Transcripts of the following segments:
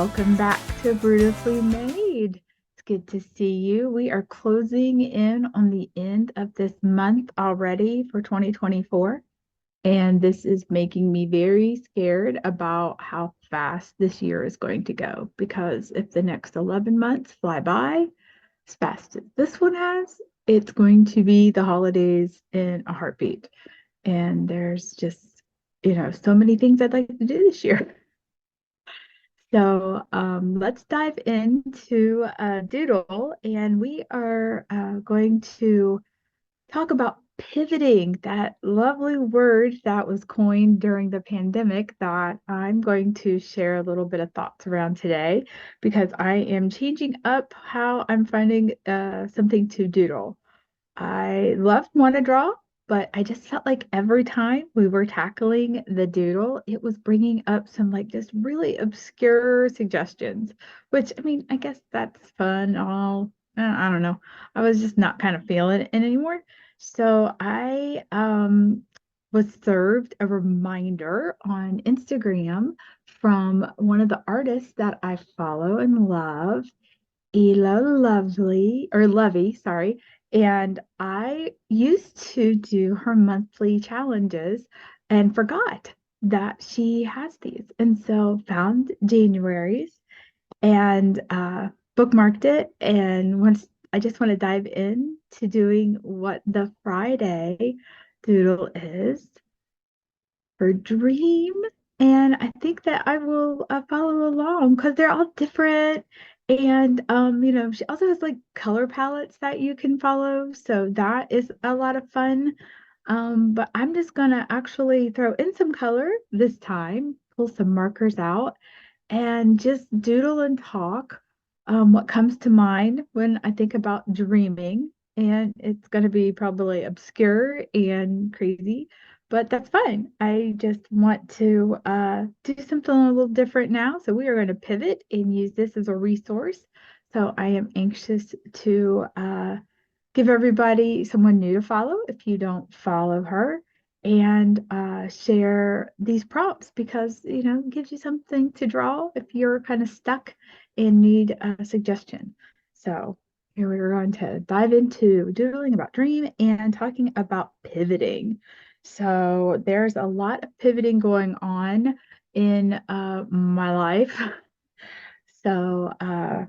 welcome back to Brewtifully Made. It's good to see you. We are closing in on the end of this month already for 2024, and this is making me very scared about how fast this year is going to go because if the next 11 months fly by as fast as this one has, it's going to be the holidays in a heartbeat. And there's just, so many things I'd like to do this year. So let's dive into Doodle, and we are going to talk about pivoting, that lovely word that was coined during the pandemic that I'm going to share a little bit of thoughts around today because I am changing up how I'm finding something to doodle. I loved Want to Draw, but I just felt like every time we were tackling the doodle, it was bringing up some like just really obscure suggestions, which I mean, I guess that's fun. All I don't know. I was just not kind of feeling it anymore. So I was served a reminder on Instagram from one of the artists that I follow and love, Lovey, sorry. And I used to do her monthly challenges and forgot that she has these. And so found January's and bookmarked it. And once I just want to dive in to doing what the Friday doodle is for Dream. And I think that I will follow along because they're all different. And she also has like color palettes that you can follow. So that is a lot of fun. But I'm just gonna actually throw in some color this time, pull some markers out, and just doodle and talk what comes to mind when I think about dreaming. And it's going to be probably obscure and crazy, but that's fine. I just want to do something a little different now. So we are going to pivot and use this as a resource. So I am anxious to give everybody someone new to follow if you don't follow her and share these prompts because it gives you something to draw if you're kind of stuck and need a suggestion. So here we're going to dive into doodling about dream and talking about pivoting. So there's a lot of pivoting going on in my life. So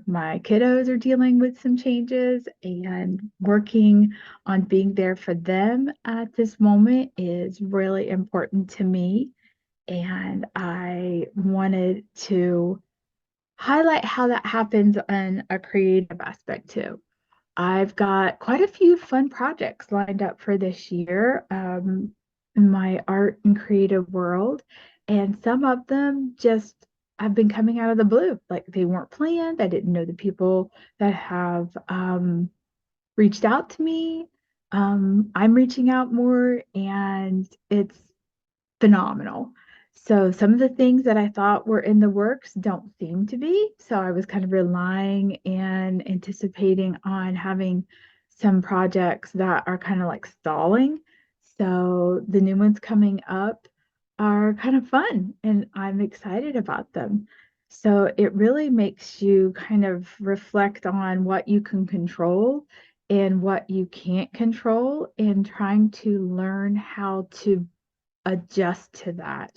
my kiddos are dealing with some changes and working on being there for them at this moment is really important to me. And I wanted to highlight how that happens in a creative aspect too. I've got quite a few fun projects lined up for this year in my art and creative world. And some of them just have been coming out of the blue. Like they weren't planned. I didn't know the people that have reached out to me. I'm reaching out more, and it's phenomenal. So some of the things that I thought were in the works don't seem to be. So I was kind of relying and anticipating on having some projects that are kind of like stalling. So the new ones coming up are kind of fun and I'm excited about them. So it really makes you kind of reflect on what you can control and what you can't control and trying to learn how to adjust to that.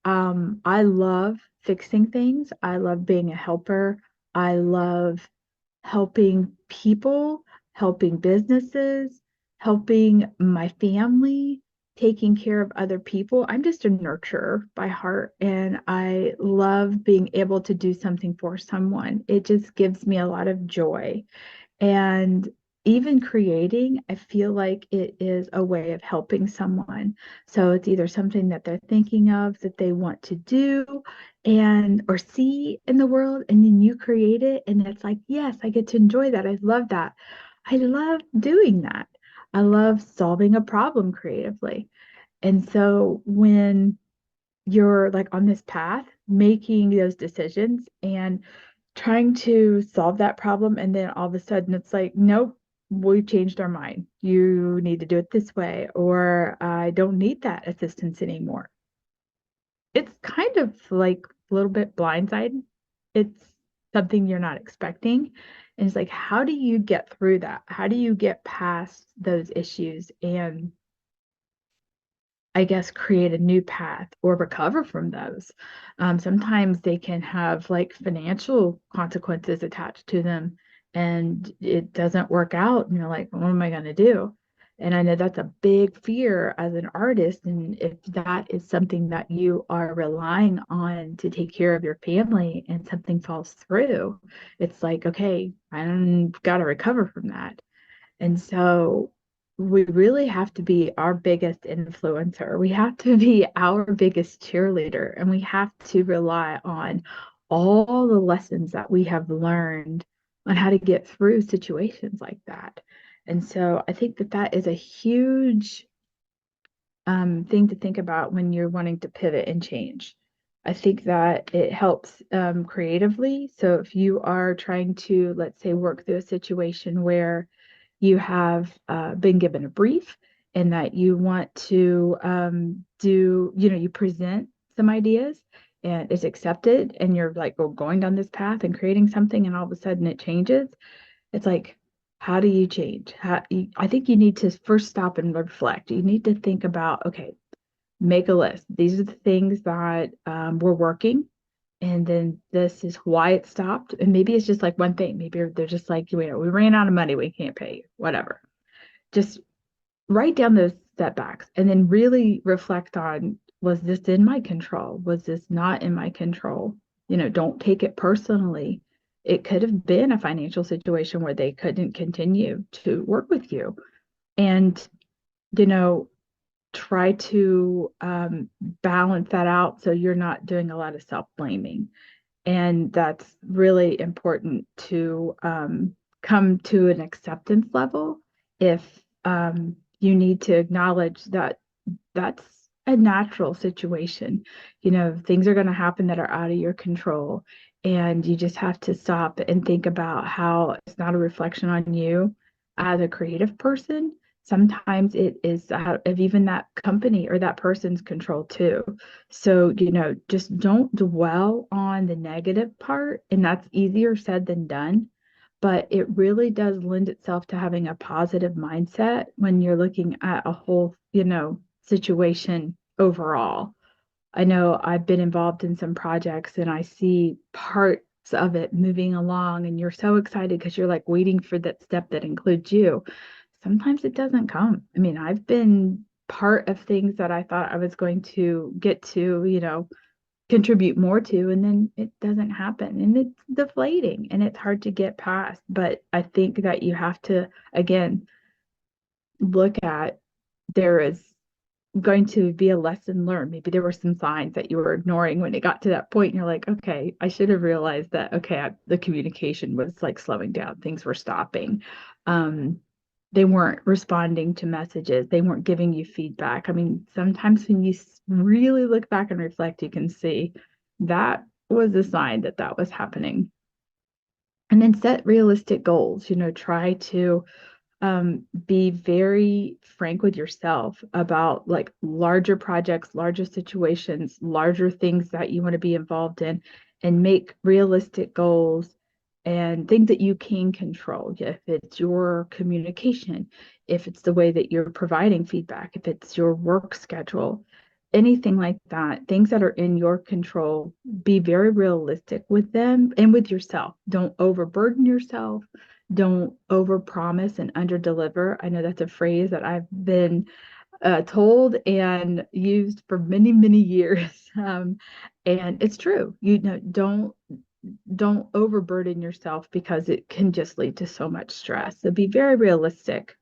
I love fixing things. I love being a helper. I love helping people, helping businesses, helping my family, taking care of other people. I'm just a nurturer by heart, and I love being able to do something for someone. It just gives me a lot of joy. And even creating, I feel like it is a way of helping someone. So it's either something that they're thinking of that they want to do and or see in the world, and then you create it, and it's like, yes, I get to enjoy that. I love that. I love doing that. I love solving a problem creatively. And so when you're like on this path, making those decisions and trying to solve that problem, and then all of a sudden it's like, nope, we've changed our mind. You need to do it this way, or I don't need that assistance anymore. It's kind of like a little bit blindsided. it's something you're not expecting. And it's like, how do you get through that? How do you get past those issues and I guess, create a new path or recover from those? Sometimes they can have like financial consequences attached to them and it doesn't work out. And you're like, what am I going to do? And I know that's a big fear as an artist. And if that is something that you are relying on to take care of your family and something falls through, it's like, okay, I've got to recover from that. And so we really have to be our biggest influencer. We have to be our biggest cheerleader, and we have to rely on all the lessons that we have learned on how to get through situations like that. And so I think that that is a huge thing to think about when you're wanting to pivot and change. I think that it helps creatively. So if you are trying to, let's say, work through a situation where you have been given a brief and that you want to do, you present some ideas and it's accepted and you're like, oh, going down this path and creating something and all of a sudden it changes. It's like, how do you change? I think you need to first stop and reflect. You need to think about, okay, make a list. These are the things that were working. And then this is why it stopped. And maybe it's just like one thing. Maybe they're just like, we ran out of money. We can't pay you, whatever. Just write down those setbacks and then really reflect on, was this in my control? Was this not in my control? Don't take it personally. It could have been a financial situation where they couldn't continue to work with you. And, you know, try to balance that out so you're not doing a lot of self-blaming. And that's really important to come to an acceptance level if you need to acknowledge that that's a natural situation. Things are going to happen that are out of your control. And you just have to stop and think about how it's not a reflection on you as a creative person. Sometimes it is out of even that company or that person's control too. So, just don't dwell on the negative part. And that's easier said than done. But it really does lend itself to having a positive mindset when you're looking at a whole, situation overall. I know I've been involved in some projects and I see parts of it moving along, and you're so excited because you're like waiting for that step that includes you. Sometimes it doesn't come. I mean, I've been part of things that I thought I was going to get to, contribute more to, and then it doesn't happen and it's deflating and it's hard to get past. But I think that you have to, again, look at, there is going to be a lesson learned. Maybe there were some signs that you were ignoring when it got to that point and you're like, okay, I should have realized that, okay, the communication was like slowing down, things were stopping. They weren't responding to messages, they weren't giving you feedback. I mean, sometimes when you really look back and reflect, you can see that was a sign that that was happening. And then set realistic goals. Try to be very frank with yourself about like larger projects, larger situations, larger things that you want to be involved in, and make realistic goals and things that you can control. If it's your communication, if it's the way that you're providing feedback, if it's your work schedule, anything like that, things that are in your control, be very realistic with them and with yourself. Don't overburden yourself. Don't overpromise and underdeliver. I know that's a phrase that I've been told and used for many, many years. And it's true. Don't overburden yourself because it can just lead to so much stress. So be very realistic.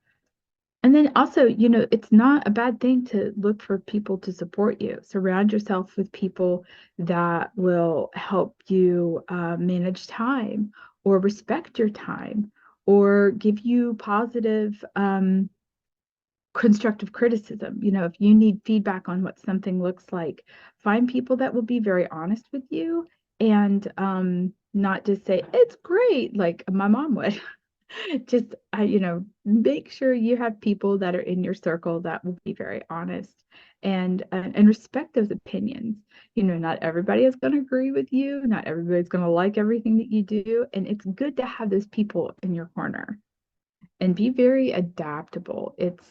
And then also, it's not a bad thing to look for people to support you. Surround yourself with people that will help you manage time or respect your time or give you positive, constructive criticism. If you need feedback on what something looks like, find people that will be very honest with you and not just say, it's great, like my mom would. Just, make sure you have people that are in your circle that will be very honest and respect those opinions. Not everybody is going to agree with you. Not everybody's going to like everything that you do. And it's good to have those people in your corner and be very adaptable. It's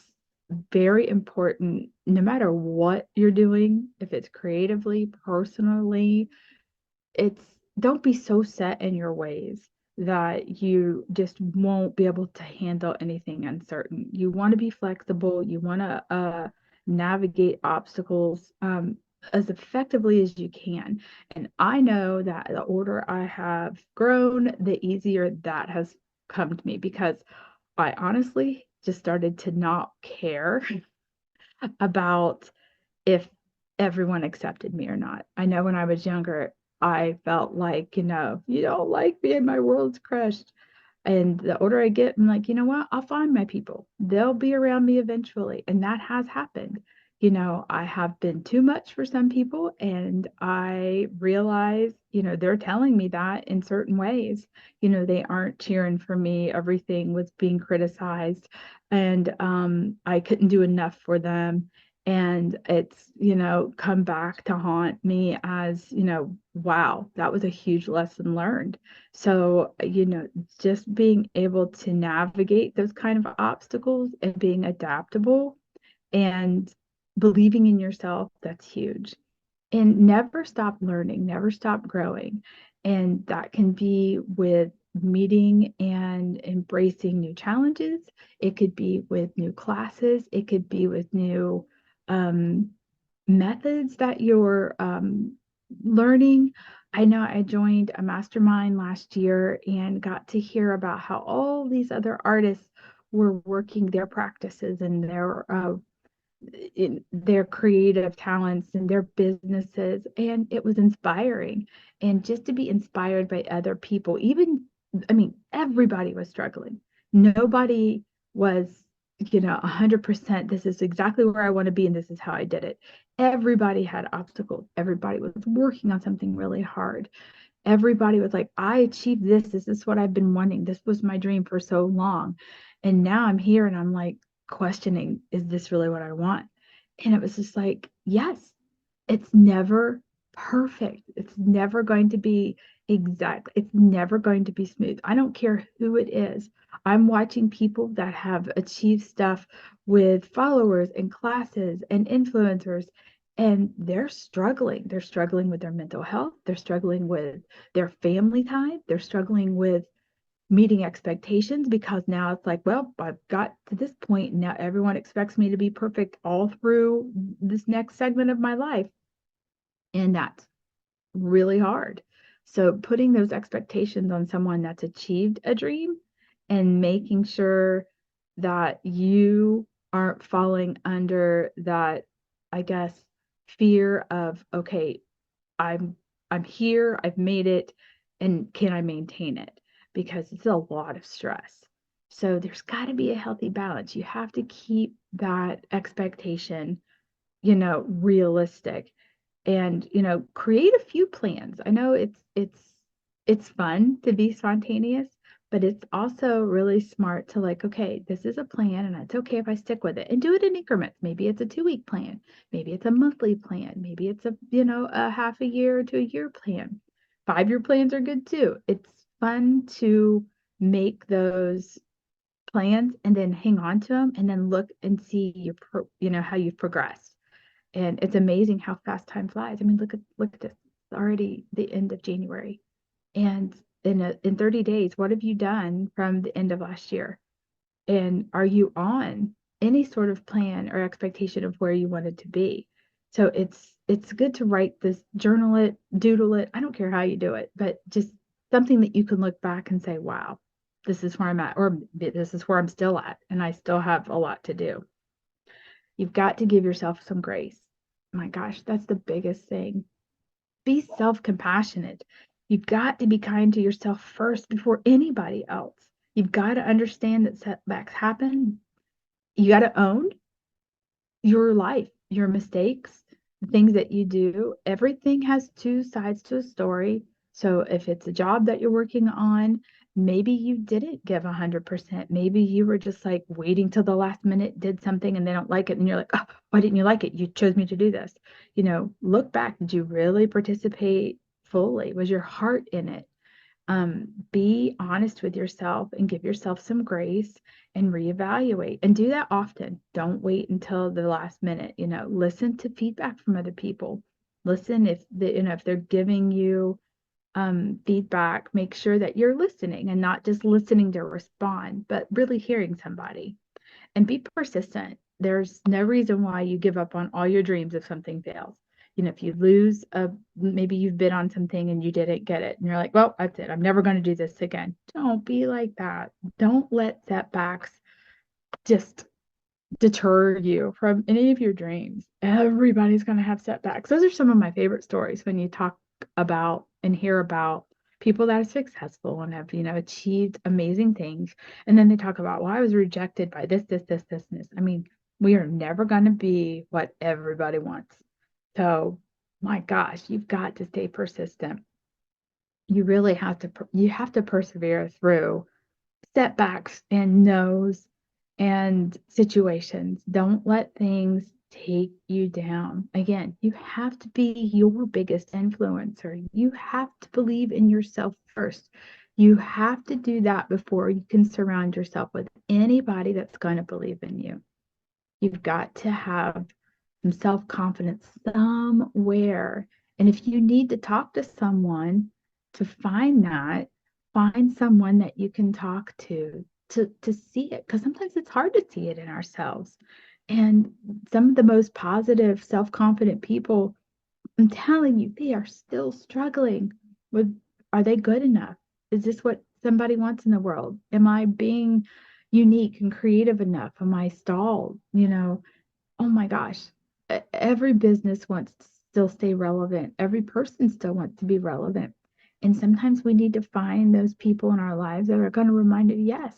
very important no matter what you're doing, if it's creatively, personally, it's don't be so set in your ways that you just won't be able to handle anything uncertain. You want to be flexible. You want to navigate obstacles as effectively as you can. And I know that the older I have grown, the easier that has come to me because I honestly just started to not care about if everyone accepted me or not. I know when I was younger, I felt like, you don't like me and my world's crushed. And the older I get, I'm like, you know what? I'll find my people. They'll be around me eventually. And that has happened. I have been too much for some people, and I realize, they're telling me that in certain ways. They aren't cheering for me. Everything was being criticized, and I couldn't do enough for them. And it's, come back to haunt me as, wow, that was a huge lesson learned. So, just being able to navigate those kind of obstacles and being adaptable and believing in yourself, that's huge. And never stop learning, never stop growing. And that can be with meeting and embracing new challenges. It could be with new classes. It could be with new um, methods that you're learning. I know I joined a mastermind last year and got to hear about how all these other artists were working their practices and their in their creative talents and their businesses, and it was inspiring. And just to be inspired by other people, even, I mean, everybody was struggling. Nobody was, 100%, this is exactly where I want to be and this is how I did it. Everybody had obstacles. Everybody was working on something really hard. Everybody was like, I achieved this. This is what I've been wanting. This was my dream for so long. And now I'm here and I'm like questioning, is this really what I want? And it was just like, yes, it's never perfect. It's never going to be exact. It's never going to be smooth. I don't care who it is. I'm watching people that have achieved stuff with followers and classes and influencers, and they're struggling. They're struggling with their mental health. They're struggling with their family time. They're struggling with meeting expectations because now it's like, well, I've got to this point and now everyone expects me to be perfect all through this next segment of my life. And that's really hard. So putting those expectations on someone that's achieved a dream and making sure that you aren't falling under that, I guess, fear of, okay, I'm I'm here, I've made it, and can I maintain it? Because it's a lot of stress. So there's got to be a healthy balance. You have to keep that expectation, realistic and, create a few plans. I know it's fun to be spontaneous, but it's also really smart to like, okay, this is a plan and it's okay if I stick with it and do it in increments. Maybe it's a 2 week plan, maybe it's a monthly plan, maybe it's a half a year to a year plan. 5 year plans are good too. It's fun to make those plans and then hang on to them and then look and see how you've progressed. And it's amazing how fast time flies. I mean, look at this. It's already the end of January. And in 30 days, what have you done from the end of last year? And are you on any sort of plan or expectation of where you wanted to be? So it's good to write this, journal it, doodle it. I don't care how you do it, but just something that you can look back and say, wow, this is where I'm at, or this is where I'm still at, and I still have a lot to do. You've got to give yourself some grace. My gosh, that's the biggest thing. Be self-compassionate. You've got to be kind to yourself first before anybody else. You've got to understand that setbacks happen. You got to own your life, your mistakes, the things that you do. Everything has two sides to a story. So if it's a job that you're working on, Maybe you didn't give 100%. Maybe you were just like waiting till the last minute, did something and they don't like it. And you're like, oh, why didn't you like it? You chose me to do this. Look back. Did you really participate fully? Was your heart in it? Be honest with yourself and give yourself some grace and reevaluate and do that often. Don't wait until the last minute. Listen to feedback from other people. Listen if they're giving you feedback, make sure that you're listening and not just listening to respond, but really hearing somebody, and be persistent. There's no reason why you give up on all your dreams if something fails. If you lose maybe you've bid on something and you didn't get it and you're like, well, that's it. I'm never going to do this again. Don't be like that. Don't let setbacks just deter you from any of your dreams. Everybody's going to have setbacks. Those are some of my favorite stories when you talk about and hear about people that are successful and have, achieved amazing things. And then they talk about, well, I was rejected by this. I mean, we are never going to be what everybody wants. So, my gosh, you've got to stay persistent. You really have to persevere through setbacks and no's and situations. Don't let things take you down. Again, you have to be your biggest influencer. You have to believe in yourself first. You have to do that before you can surround yourself with anybody that's going to believe in you. You've got to have some self-confidence somewhere. And if you need to talk to someone to find that, find someone that you can talk to see it, because sometimes it's hard to see it in ourselves. And some of the most positive, self-confident people, I'm telling you, they are still struggling with, are they good enough? Is this what somebody wants in the world? Am I being unique and creative enough? Am I stalled? Oh my gosh, every business wants to still stay relevant. Every person still wants to be relevant. And sometimes we need to find those people in our lives that are going to remind us, yes,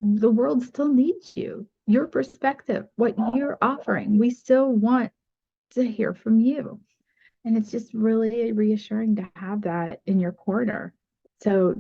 the world still needs you, your perspective, what you're offering. We still want to hear from you. And it's just really reassuring to have that in your corner. So,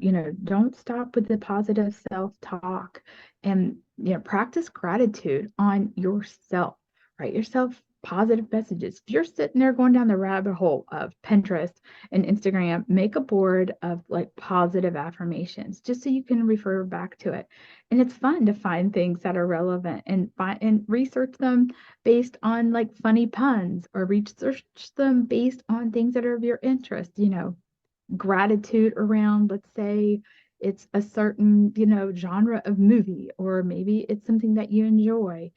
don't stop with the positive self-talk and, practice gratitude on yourself. Write yourself positive messages. If you're sitting there going down the rabbit hole of Pinterest and Instagram, make a board of like positive affirmations just so you can refer back to it. And it's fun to find things that are relevant and research them based on like funny puns, or research them based on things that are of your interest, gratitude around, let's say it's a certain, genre of movie, or maybe it's something that you enjoy.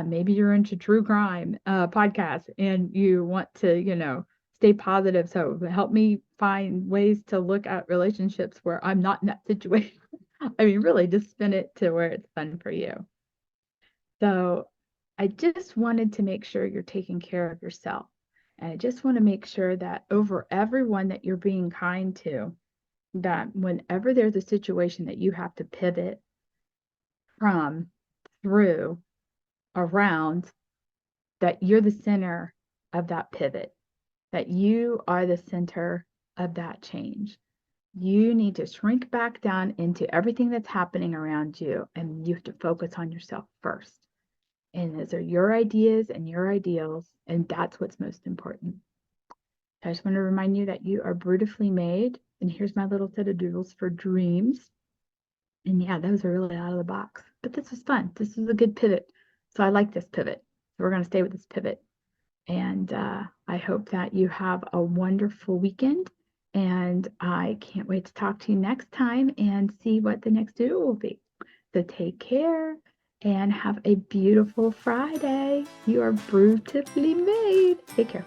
Maybe you're into true crime podcast and you want to, stay positive. So help me find ways to look at relationships where I'm not in that situation. I mean, really just spin it to where it's fun for you. So I just wanted to make sure you're taking care of yourself. And I just want to make sure that over everyone that you're being kind to, that whenever there's a situation that you have to pivot from, through, around, that you're the center of that pivot, that you are the center of that change. You need to shrink back down into everything that's happening around you, and you have to focus on yourself first. And those are your ideas and your ideals, and that's what's most important. I just want to remind you that you are beautifully made. And here's my little set of doodles for dreams. And yeah, those are really out of the box, but this was fun. This was a good pivot. So I like this pivot. So we're going to stay with this pivot. And I hope that you have a wonderful weekend. And I can't wait to talk to you next time and see what the next doodle will be. So take care and have a beautiful Friday. You are beautifully made. Take care.